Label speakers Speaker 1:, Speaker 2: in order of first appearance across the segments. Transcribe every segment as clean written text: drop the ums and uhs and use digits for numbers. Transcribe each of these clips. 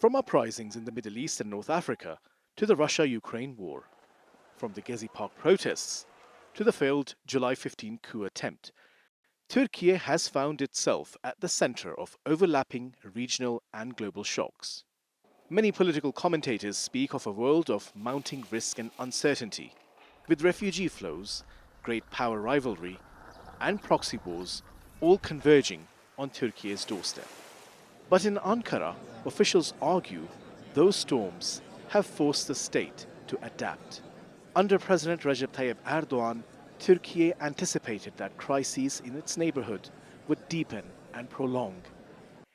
Speaker 1: From uprisings in the Middle East and North Africa to the Russia-Ukraine war, from the Gezi Park protests to the failed July 15 coup attempt, Türkiye has found itself at the center of overlapping regional and global shocks. Many political commentators speak of a world of mounting risk and uncertainty, with refugee flows, great power rivalry, and proxy wars all converging on Türkiye's doorstep. But in Ankara, officials argue those storms have forced the state to adapt. Under President Recep Tayyip Erdogan, Türkiye anticipated that crises in its neighborhood would deepen and prolong.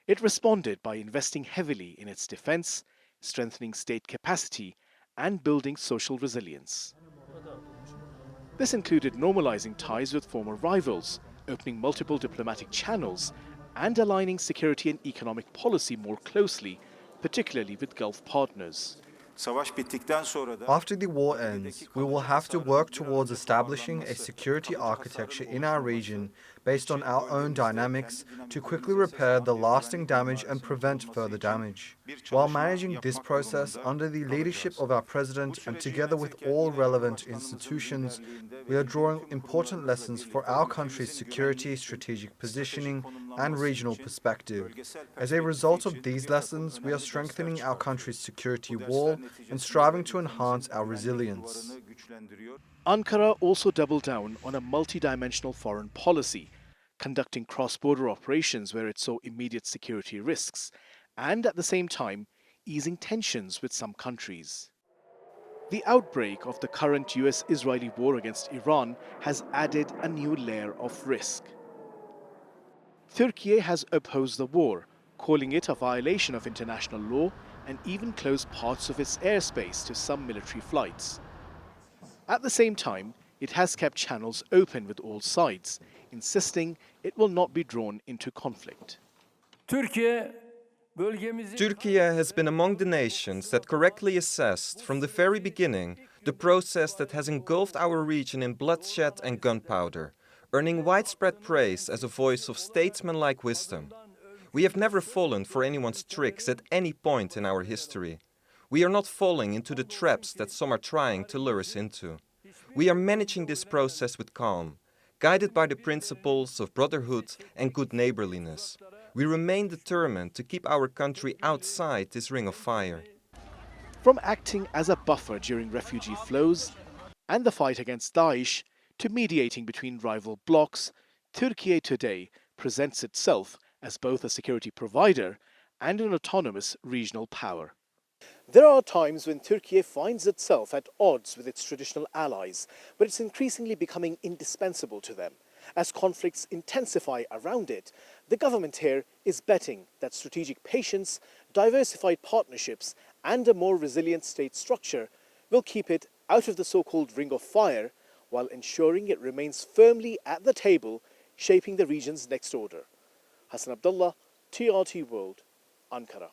Speaker 1: It responded by investing heavily in its defense, strengthening state capacity, and building social resilience. This included normalizing ties with former rivals, opening multiple diplomatic channels, and aligning security and economic policy more closely, particularly with Gulf partners.
Speaker 2: After the war ends, we will have to work towards establishing a security architecture in our region based on our own dynamics to quickly repair the lasting damage and prevent further damage. While managing this process under the leadership of our President and together with all relevant institutions, we are drawing important lessons for our country's security, strategic positioning, and regional perspective. As a result of these lessons, we are strengthening our country's security wall and striving to enhance our resilience.
Speaker 1: Ankara also doubled down on a multidimensional foreign policy, conducting cross-border operations where it saw immediate security risks, and at the same time, easing tensions with some countries. The outbreak of the current US-Israeli war against Iran has added a new layer of risk. Türkiye has opposed the war, calling it a violation of international law and even closed parts of its airspace to some military flights. At the same time, it has kept channels open with all sides, insisting it will not be drawn into conflict.
Speaker 3: Türkiye has been among the nations that correctly assessed from the very beginning the process that has engulfed our region in bloodshed and gunpowder, earning widespread praise as a voice of statesmanlike wisdom. We have never fallen for anyone's tricks at any point in our history. We are not falling into the traps that some are trying to lure us into. We are managing this process with calm, guided by the principles of brotherhood and good neighborliness. We remain determined to keep our country outside this ring of fire.
Speaker 1: From acting as a buffer during refugee flows and the fight against Daesh to mediating between rival blocs, Türkiye today presents itself as both a security provider and an autonomous regional power. There are times when Türkiye finds itself at odds with its traditional allies, but it's increasingly becoming indispensable to them. As conflicts intensify around it, the government here is betting that strategic patience, diversified partnerships, and a more resilient state structure will keep it out of the so-called ring of fire, while ensuring it remains firmly at the table, shaping the region's next order. Hasan Abdullah, TRT World, Ankara.